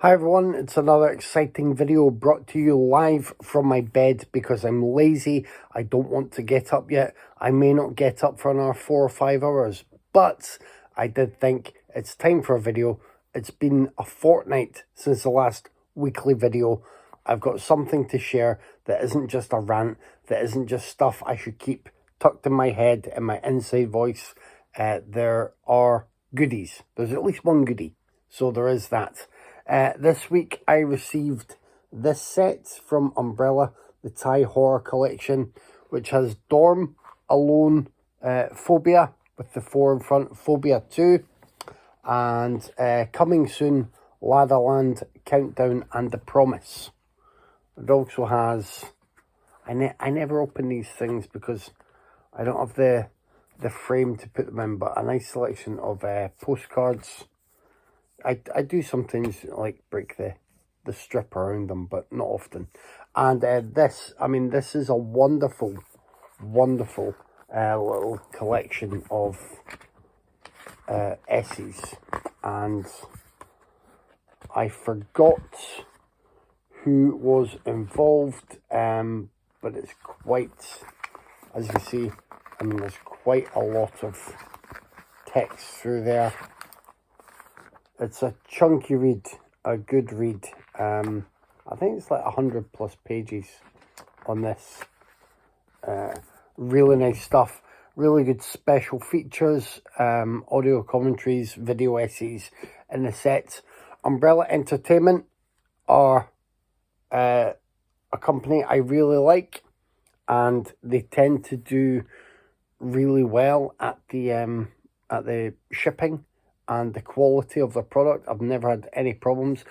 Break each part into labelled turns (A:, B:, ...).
A: Hi everyone, it's another exciting video brought to you live from my bed because I'm lazy. I don't want to get up yet. I may not get up for another 4 or 5 hours, but I did think it's time for a video. It's been a fortnight since the last weekly video. I've got something to share that isn't just a rant, that isn't just stuff I should keep tucked in my head in my inside voice. There are goodies. There's at least one goodie, so there is that. This week I received this set from Umbrella, the Thai Horror Collection, which has Dorm, Alone, Phobia, with the 4 in front, Phobia 2, and coming soon, Ladaland, Countdown, and The Promise. It also has, I never open these things because I don't have the frame to put them in, but a nice selection of postcards. I do sometimes like break the strip around them, but not often. And this is a wonderful, wonderful little collection of essays. And I forgot who was involved, but it's quite, as you see, there's quite a lot of text through there. It's a chunky read, a good read. I think it's like 100 plus pages on this. Really nice stuff. Really good special features, audio commentaries, video essays in the set. Umbrella Entertainment are a company I really like, and they tend to do really well at the shipping and the quality of their product. I've never had any problems.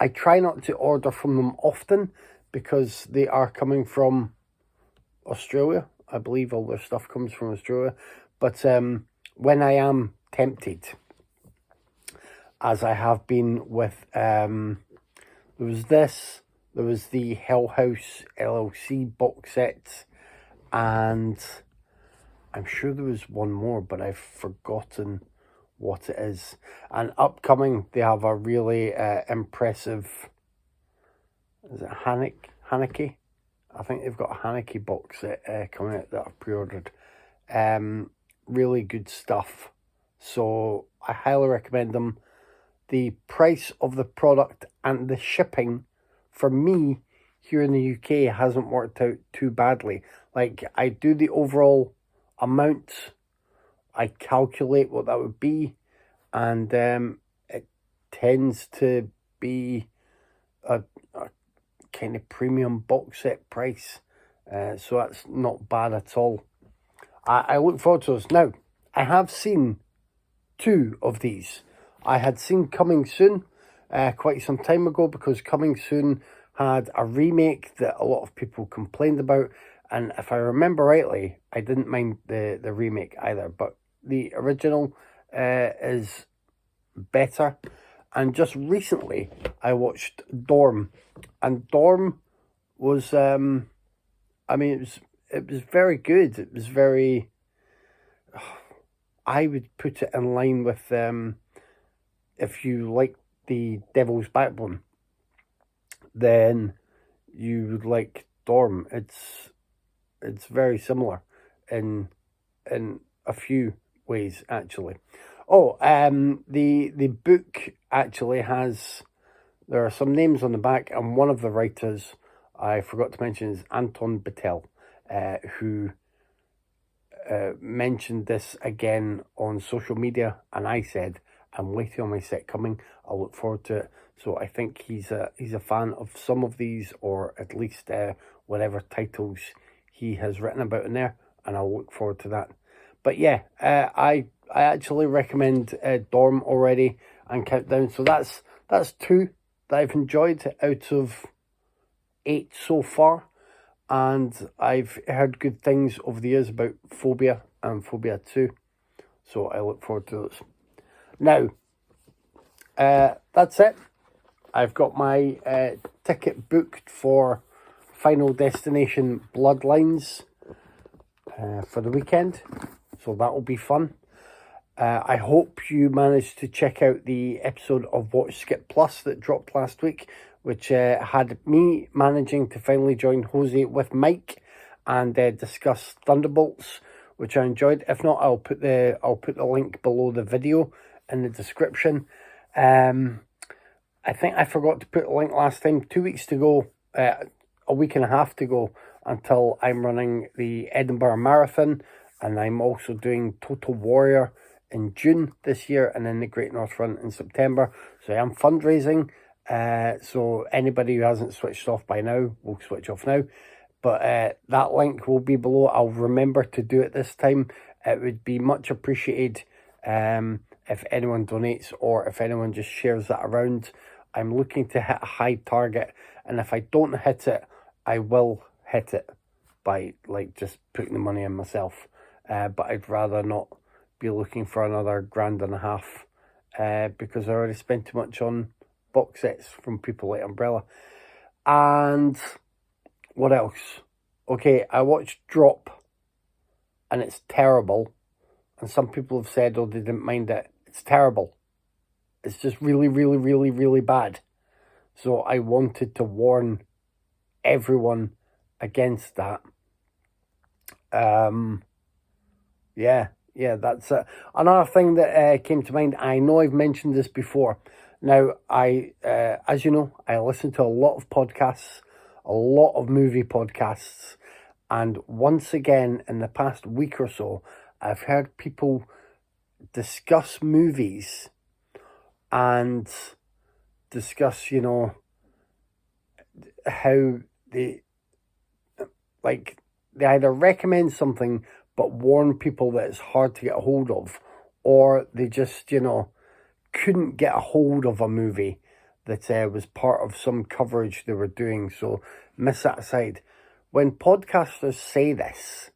A: I try not to order from them often because they are coming from Australia. I believe all their stuff comes from Australia. But when I am tempted, as I have been with, there was the Hell House LLC box set, and I'm sure there was one more, but I've forgotten what it is. And upcoming, they have a really impressive, is it Haneke? I think they've got a Haneke box set coming out that I've pre-ordered. Really good stuff, so I highly recommend them. The price of the product and the shipping for me here in the UK hasn't worked out too badly. Like, I do the overall amount, I calculate what that would be, and it tends to be a kind of premium box set price, so that's not bad at all. I look forward to this. Now, I have seen 2 of these. I had seen Coming Soon quite some time ago, because Coming Soon had a remake that a lot of people complained about, and if I remember rightly, I didn't mind the remake either, but the original is better. And just recently I watched Dorm, and Dorm was it was very good. It was very, I would put it in line with if you like The Devil's Backbone, then you would like Dorm. It's very similar in a few ways, actually. Oh, the book actually has, there are some names on the back, and one of the writers I forgot to mention is Anton Batel, who mentioned this again on social media, and I said, I'm waiting on my set coming. I'll look forward to it. So I think he's a fan of some of these, or at least whatever titles he has written about in there, and I'll look forward to that. But yeah, I actually recommend Dorm already, and Countdown. So that's 2 that I've enjoyed out of 8 so far, and I've heard good things over the years about Phobia and Phobia 2, so I look forward to those. Now, that's it. I've got my ticket booked for Final Destination Bloodlines for the weekend, so that will be fun. I hope you managed to check out the episode of Watch Skip Plus that dropped last week, which had me managing to finally join Jose with Mike and discuss Thunderbolts, which I enjoyed. If not, I'll put the link below the video in the description. I think I forgot to put a link last time. 2 weeks to go, a week and a half to go until I'm running the Edinburgh Marathon, and I'm also doing Total Warrior in June this year, and then the Great North Run in September. So I am fundraising. So anybody who hasn't switched off by now will switch off now. But that link will be below. I'll remember to do it this time. It would be much appreciated if anyone donates or if anyone just shares that around. I'm looking to hit a high target, and if I don't hit it, I will hit it by just putting the money in myself. But I'd rather not be looking for another $1.50 because I already spent too much on box sets from people like Umbrella. And what else? Okay, I watched Drop, and it's terrible. And some people have said, oh, they didn't mind it. It's terrible. It's just really, really, really, really bad. So I wanted to warn everyone against that. Yeah, that's it. Another thing that came to mind, I know I've mentioned this before. Now, as you know, I listen to a lot of podcasts, a lot of movie podcasts, and once again, in the past week or so, I've heard people discuss movies and discuss, how they either recommend something but warn people that it's hard to get a hold of, or they just, couldn't get a hold of a movie that was part of some coverage they were doing. So miss that aside. When podcasters say this,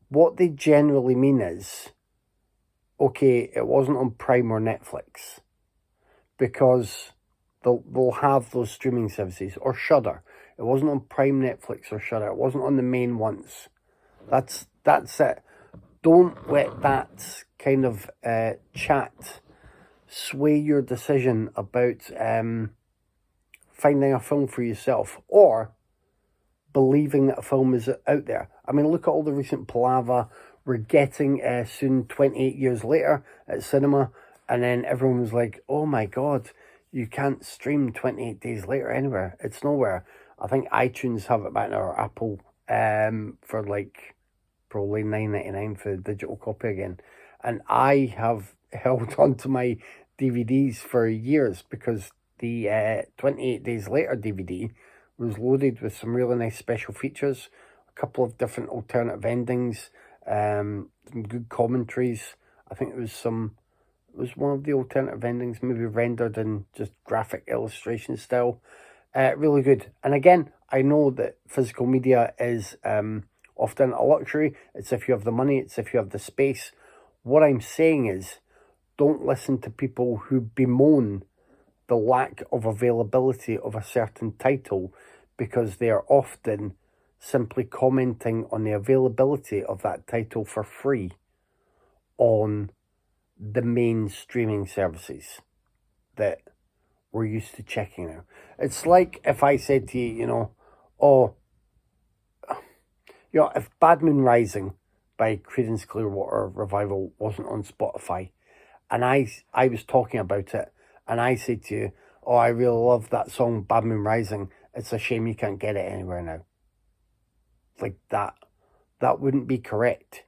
A: what they generally mean is, okay, it wasn't on Prime or Netflix, because they'll have those streaming services, or Shudder. It wasn't on Prime, Netflix, or Shudder. It wasn't on the main ones. That's it. Don't let that kind of chat sway your decision about finding a film for yourself, or believing that a film is out there. I mean, look at all the recent palaver we're getting soon, 28 years later at cinema, and then everyone was like, oh my god, you can't stream 28 days later anywhere. It's nowhere. I think iTunes have it back now, or Apple, for probably $9.99 for the digital copy again. And I have held on to my DVDs for years because the 28 Days Later DVD was loaded with some really nice special features, a couple of different alternative endings, some good commentaries. I think it was one of the alternative endings, maybe rendered in just graphic illustration style. Really good. And again, I know that physical media is often a luxury. It's if you have the money, it's if you have the space. What I'm saying is, don't listen to people who bemoan the lack of availability of a certain title, because they are often simply commenting on the availability of that title for free on the main streaming services that we're used to checking now. It's like if I said to you, if Bad Moon Rising by Creedence Clearwater Revival wasn't on Spotify, and I was talking about it, and I said to you, oh, I really love that song, Bad Moon Rising, it's a shame you can't get it anywhere now. Like that wouldn't be correct.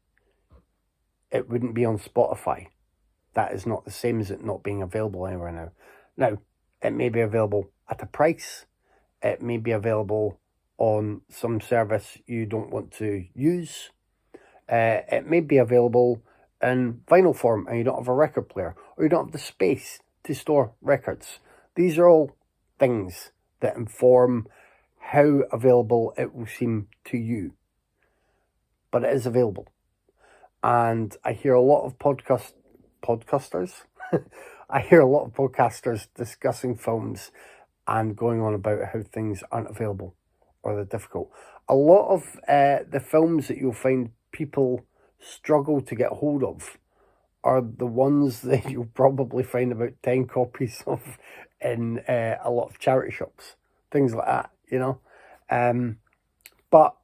A: It wouldn't be on Spotify. That is not the same as it not being available anywhere now. Now, it may be available at a price. It may be available on some service you don't want to use. It may be available in vinyl form and you don't have a record player, or you don't have the space to store records. These are all things that inform how available it will seem to you. But it is available. And I hear a lot of podcasters. I hear a lot of podcasters discussing films and going on about how things aren't available or they're difficult. A lot of the films that you'll find people struggle to get hold of are the ones that you'll probably find about 10 copies of in a lot of charity shops, things like that, you know. But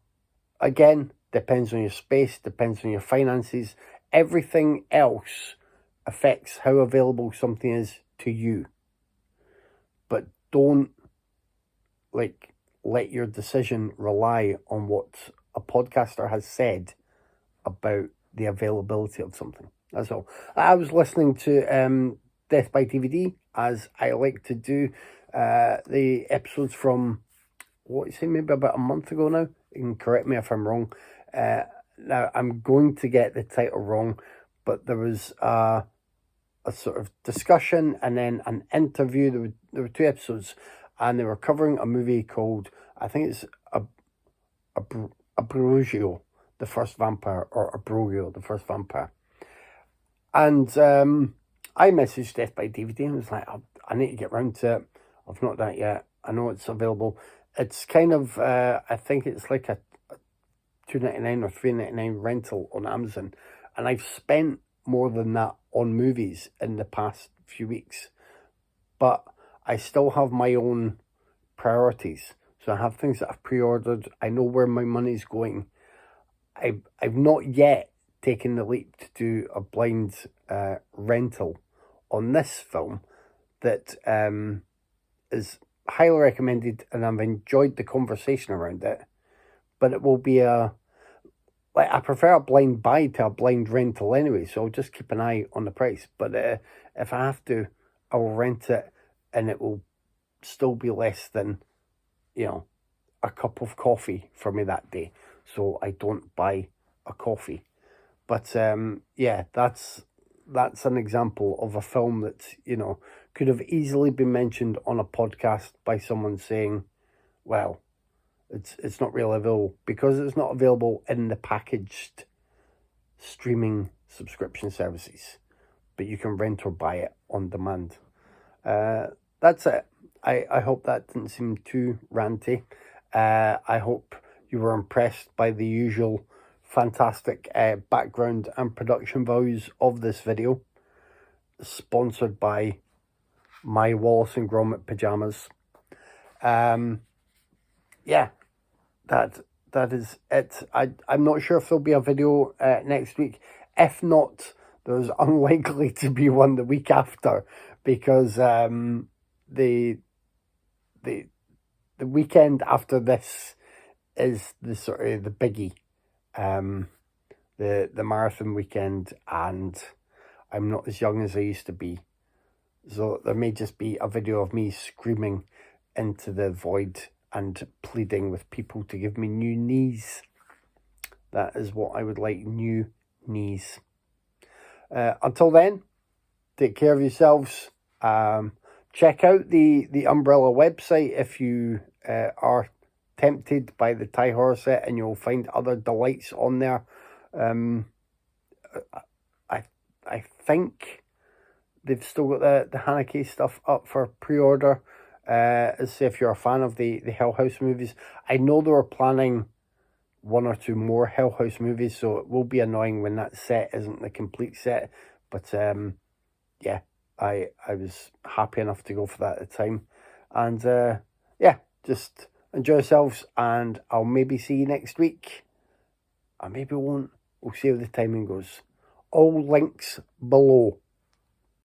A: again, depends on your space, depends on your finances. Everything else affects how available something is to you. But don't let your decision rely on what a podcaster has said about the availability of something. That's all. I was listening to Death by DVD, as I like to do, the episodes from, what you say, maybe about a month ago now. You can correct me if I'm wrong. Now, I'm going to get the title wrong, but there was a sort of discussion and then an interview. There were 2 episodes, and they were covering a movie called, I think it's Abrogio, the First Vampire, or Abrogio, the First Vampire. And I messaged Death by DVD and was like, I need to get round to it. I've not done it yet. I know it's available. It's kind of, I think it's like a $2.99 or $3.99 rental on Amazon. And I've spent more than that on movies in the past few weeks. But I still have my own priorities. So I have things that I've pre-ordered. I know where my money's going. I've not yet taken the leap to do a blind rental on this film that is highly recommended, and I've enjoyed the conversation around it. But it will be I prefer a blind buy to a blind rental anyway, so I'll just keep an eye on the price. But if I have to, I will rent it, and it will still be less than, a cup of coffee for me that day. So I don't buy a coffee. But yeah, that's an example of a film that, could have easily been mentioned on a podcast by someone saying, well, it's not really available because it's not available in the packaged streaming subscription services, but you can rent or buy it on demand. That's it. I hope that didn't seem too ranty. I hope you were impressed by the usual fantastic background and production values of this video, sponsored by my Wallace and Gromit pajamas. Yeah, that is it. I'm not sure if there'll be a video next week. If not, there's unlikely to be one the week after, because the weekend after this is the sort of the biggie, the marathon weekend, and I'm not as young as I used to be, so there may just be a video of me screaming into the void and pleading with people to give me new knees. That is what I would like, new knees. Until then, take care of yourselves. Check out the Umbrella website if you are tempted by the Thai horror set, and you'll find other delights on there. I think they've still got the Haneke stuff up for pre-order. As if you're a fan of the Hell House movies. I know they were planning 1 or 2 more Hell House movies, so it will be annoying when that set isn't the complete set. But yeah, I was happy enough to go for that at the time. And yeah, just enjoy yourselves, and I'll maybe see you next week. I maybe won't. We'll see how the timing goes. All links below.